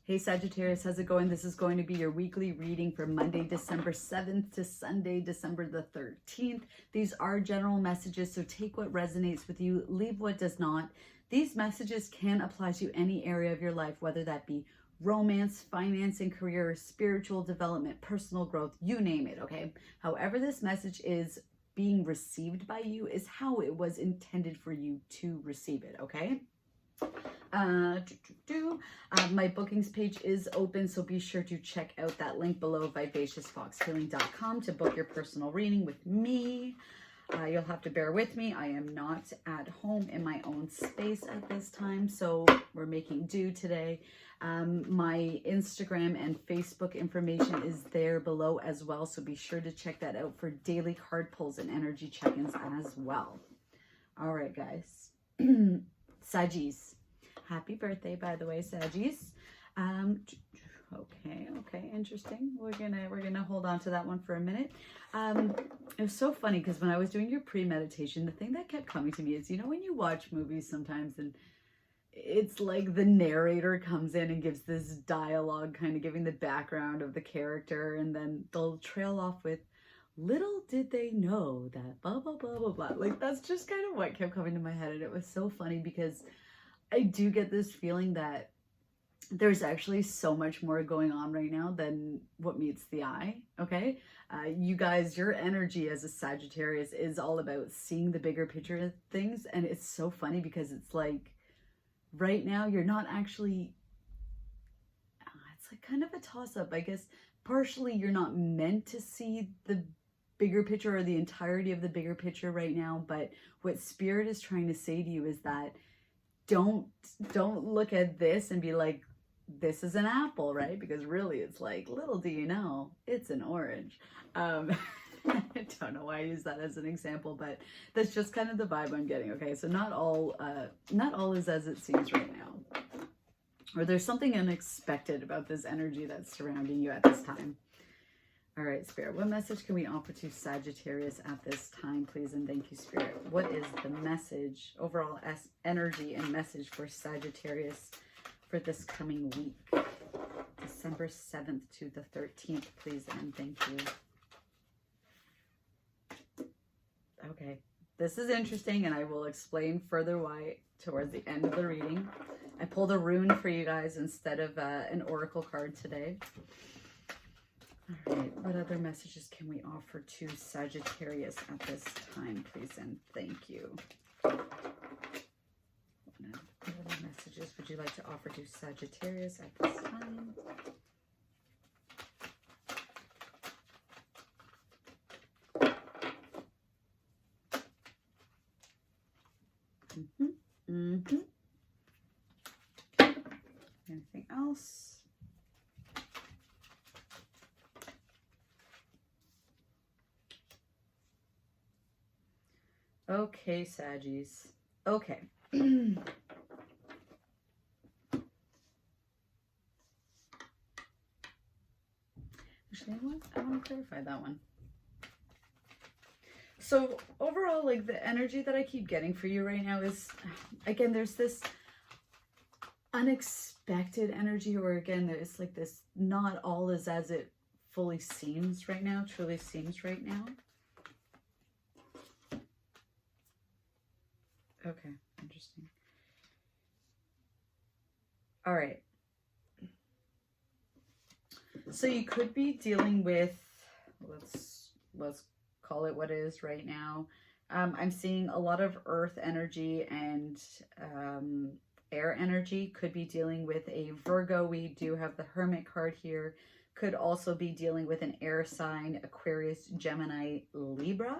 Hey Sagittarius, how's it going? This is going to be your weekly reading for Monday, December 7th to Sunday, December the 13th. These are general messages, so take what resonates with you, leave what does not. These messages can apply to any area of your life, whether that be romance, finance and career, spiritual development, personal growth, you name it, okay? However this message is being received by you is how it was intended for you to receive it, okay? My bookings page is open, so be sure to check out that link below, vivaciousfoxhealing.com, to book your personal reading with me. You'll have to bear with me. I am not at home in my own space at this time, so we're making do today. My Instagram and Facebook information is there below as well, so be sure to check that out for daily card pulls and energy check-ins as well. All right, guys. Sagis. Happy birthday, by the way, Sagis. Okay, interesting. We're gonna hold on to that one for a minute. It was so funny because when I was doing your pre-meditation, the thing that kept coming to me is, you know, when you watch movies sometimes and it's like the narrator comes in and gives this dialogue, kind of giving the background of the character, and then they'll trail off with, little did they know that blah, blah, blah, blah, blah. Like, that's just kind of what kept coming to my head. And it was so funny because I do get this feeling that there's actually so much more going on right now than what meets the eye, okay? You guys, your energy as a Sagittarius is all about seeing the bigger picture of things. And it's so funny because it's like, right now, you're not actually, it's like kind of a toss-up. I guess partially you're not meant to see the bigger picture or the entirety of the bigger picture right now. But what Spirit is trying to say to you is that don't look at this and be like, this is an apple, right? Because really it's like, little do you know, it's an orange. I don't know why I use that as an example, but that's just kind of the vibe I'm getting, okay? So not all is as it seems right now. Or there's something unexpected about this energy that's surrounding you at this time. All right, Spirit, what message can we offer to Sagittarius at this time, please? And thank you, Spirit. What is the message, overall energy and message for Sagittarius for this coming week? December 7th to the 13th, please, and thank you. Okay, this is interesting, and I will explain further why towards the end of the reading. I pulled a rune for you guys instead of an oracle card today. All right, what other messages can we offer to Sagittarius at this time, please, and thank you. What other messages would you like to offer to Sagittarius at this time? Anything else? Okay, Saggies. Okay. Actually, I want to clarify that one. So overall, like, the energy that I keep getting for you right now is, again, there's this unexpected energy, or again, there's like this, not all is as it fully seems right now, truly seems right now. Okay, interesting. All right. So you could be dealing with, let's call it what it is right now. I'm seeing a lot of earth energy and air energy. Could be dealing with a Virgo. We do have the Hermit card here. Could also be dealing with an air sign, Aquarius, Gemini, Libra.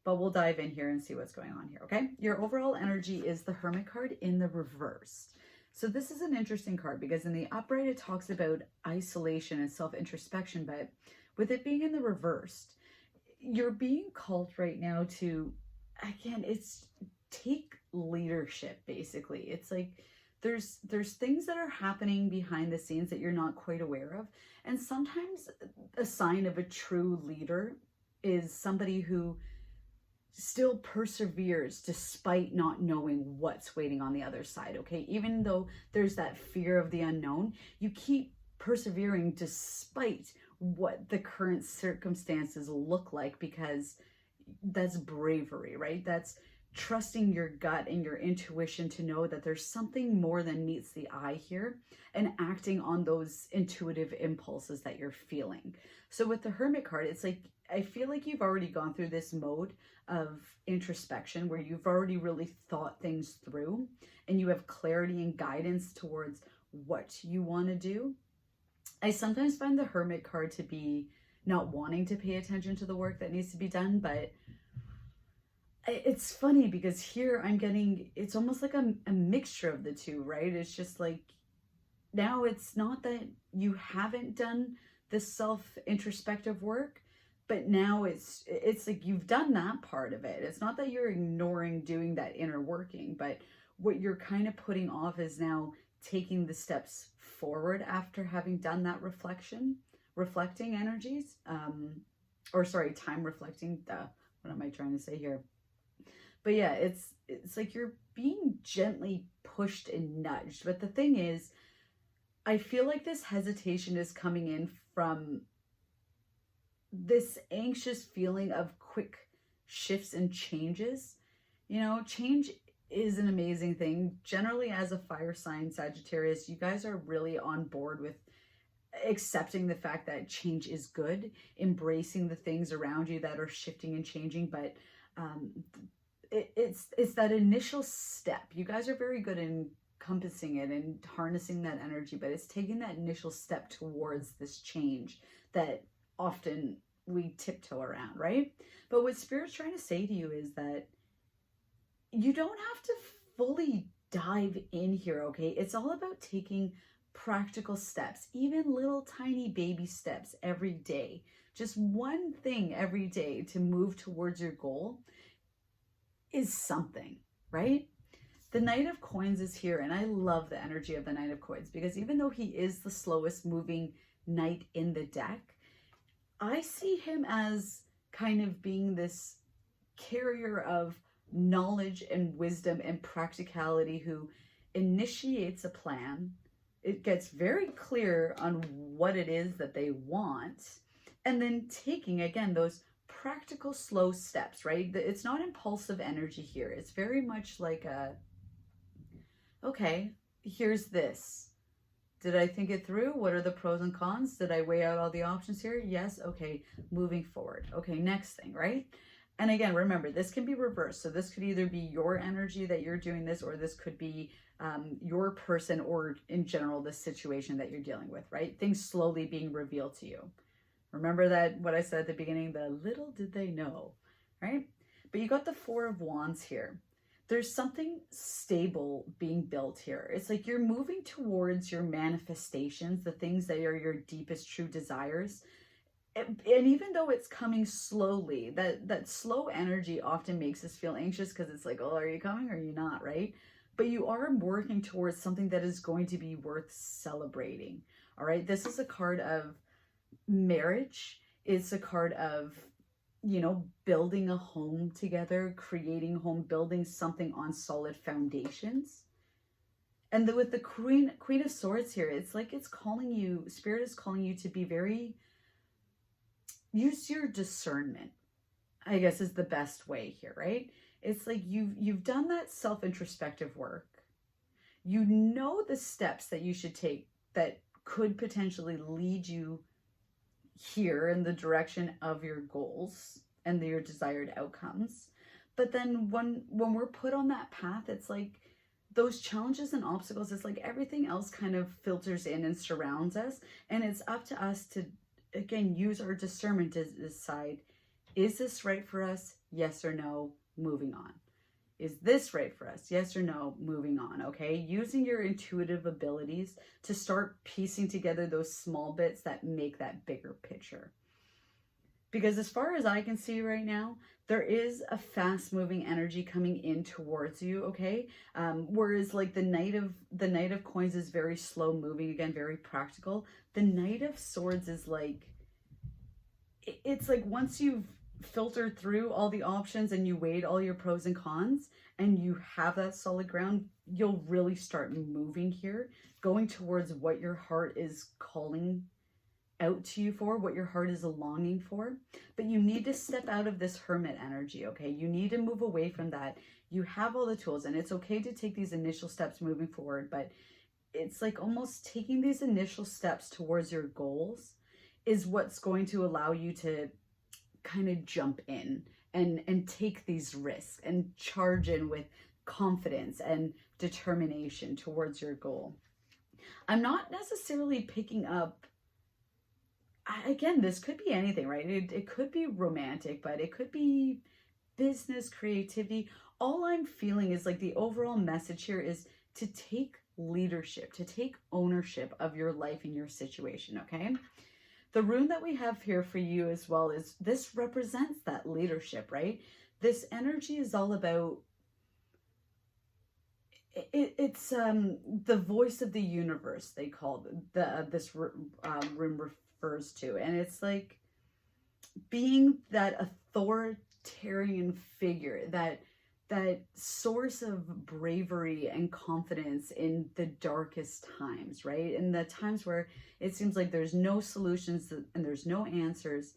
But we'll dive in here and see what's going on here, okay? Your overall energy is the Hermit card in the reverse. So this is an interesting card because in the upright, it talks about isolation and self-introspection, but with it being in the reversed, you're being called right now to, again, it's take leadership, basically. It's like there's things that are happening behind the scenes that you're not quite aware of. And sometimes a sign of a true leader is somebody who still perseveres despite not knowing what's waiting on the other side, okay? Even though there's that fear of the unknown, you keep persevering despite what the current circumstances look like, because that's bravery, right? That's trusting your gut and your intuition to know that there's something more than meets the eye here, and acting on those intuitive impulses that you're feeling. So with the Hermit card, it's like, I feel like you've already gone through this mode of introspection where you've already really thought things through and you have clarity and guidance towards what you want to do. I sometimes find the Hermit card to be not wanting to pay attention to the work that needs to be done, but it's funny because here I'm getting, it's almost like a mixture of the two, right? It's just like, now it's not that you haven't done this self-introspective work, but now it's like you've done that part of it. It's not that you're ignoring doing that inner working, but what you're kind of putting off is now taking the steps forward after having done that reflecting energies, or sorry, time reflecting, what am I trying to say here? But yeah, it's like you're being gently pushed and nudged. But the thing is, I feel like this hesitation is coming in from this anxious feeling of quick shifts and changes. You know, change is an amazing thing. Generally, as a fire sign, Sagittarius, you guys are really on board with accepting the fact that change is good, embracing the things around you that are shifting and changing. But it's that initial step. You guys are very good in encompassing it and harnessing that energy, but it's taking that initial step towards this change that often we tiptoe around, right? But what Spirit's trying to say to you is that you don't have to fully dive in here, okay? It's all about taking practical steps, even little tiny baby steps every day. Just one thing every day to move towards your goal is something, right? The Knight of Coins is here, and I love the energy of the Knight of Coins because even though he is the slowest moving knight in the deck, I see him as kind of being this carrier of knowledge and wisdom and practicality who initiates a plan. It gets very clear on what it is that they want, and then taking, again, those practical slow steps, right? It's not impulsive energy here. It's very much like okay, here's this. Did I think it through? What are the pros and cons? Did I weigh out all the options here? Yes. Okay, moving forward. Okay, next thing, right? And again, remember, this can be reversed. So this could either be your energy that you're doing this, or this could be your person, or in general, the situation that you're dealing with, right? Things slowly being revealed to you. Remember that what I said at the beginning, the little did they know, right? But you got the Four of Wands here. There's something stable being built here. It's like you're moving towards your manifestations, the things that are your deepest true desires. And even though it's coming slowly, that slow energy often makes us feel anxious because it's like, oh, are you coming or are you not, right? But you are working towards something that is going to be worth celebrating, all right? This is a card of marriage. It's a card of, you know, building a home together, creating a home, building something on solid foundations. And with the Queen of Swords here, it's like it's calling you, Spirit is calling you to be very, use your discernment, I guess is the best way here, right? It's like you've done that self-introspective work. You know the steps that you should take that could potentially lead you here in the direction of your goals and your desired outcomes. But then when we're put on that path, it's like those challenges and obstacles, it's like everything else kind of filters in and surrounds us. And it's up to us to, again, use our discernment to decide, is this right for us? Yes or no, moving on. Is this right for us? Yes or no, moving on, okay? Using your intuitive abilities to start piecing together those small bits that make that bigger picture. Because as far as I can see right now, there is a fast-moving energy coming in towards you, okay? Whereas like the Knight of Coins is very slow-moving, again, very practical. The Knight of Swords is like, it's like once you've filtered through all the options and you weighed all your pros and cons and you have that solid ground, you'll really start moving here, going towards what your heart is calling out to you for, what your heart is longing for. But you need to step out of this hermit energy, okay? You need to move away from that. You have all the tools, and it's okay to take these initial steps moving forward, but it's like almost taking these initial steps towards your goals is what's going to allow you to kind of jump in and take these risks and charge in with confidence and determination towards your goal. I'm not necessarily picking up, again, this could be anything, right? It could be romantic, but it could be business, creativity. All I'm feeling is like the overall message here is to take leadership, to take ownership of your life and your situation, okay? The rune that we have here for you as well is, this represents that leadership, right? This energy is all about, it's the voice of the universe, they call this rune refers to. And it's like being that authoritarian figure, that source of bravery and confidence in the darkest times, right? In the times where it seems like there's no solutions and there's no answers.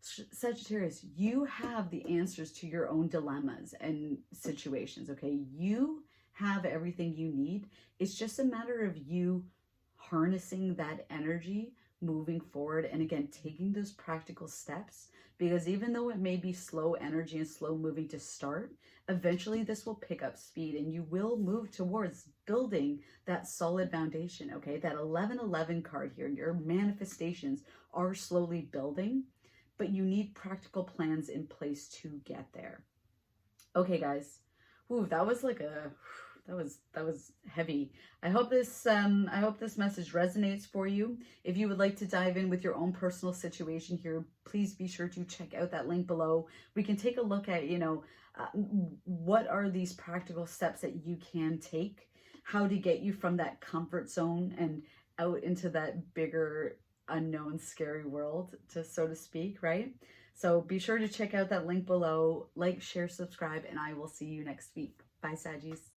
Sagittarius, you have the answers to your own dilemmas and situations, okay? You have everything you need. It's just a matter of you harnessing that energy, moving forward, and again, taking those practical steps, because even though it may be slow energy and slow moving to start, eventually this will pick up speed and you will move towards building that solid foundation, okay? That 1111 card here, your manifestations are slowly building, but you need practical plans in place to get there. Okay, guys. Ooh, that was like a... That was heavy. I hope this message resonates for you. If you would like to dive in with your own personal situation here, please be sure to check out that link below. We can take a look at, what are these practical steps that you can take, how to get you from that comfort zone and out into that bigger, unknown, scary world, so to speak, right? So be sure to check out that link below, like, share, subscribe, and I will see you next week. Bye, Saggies.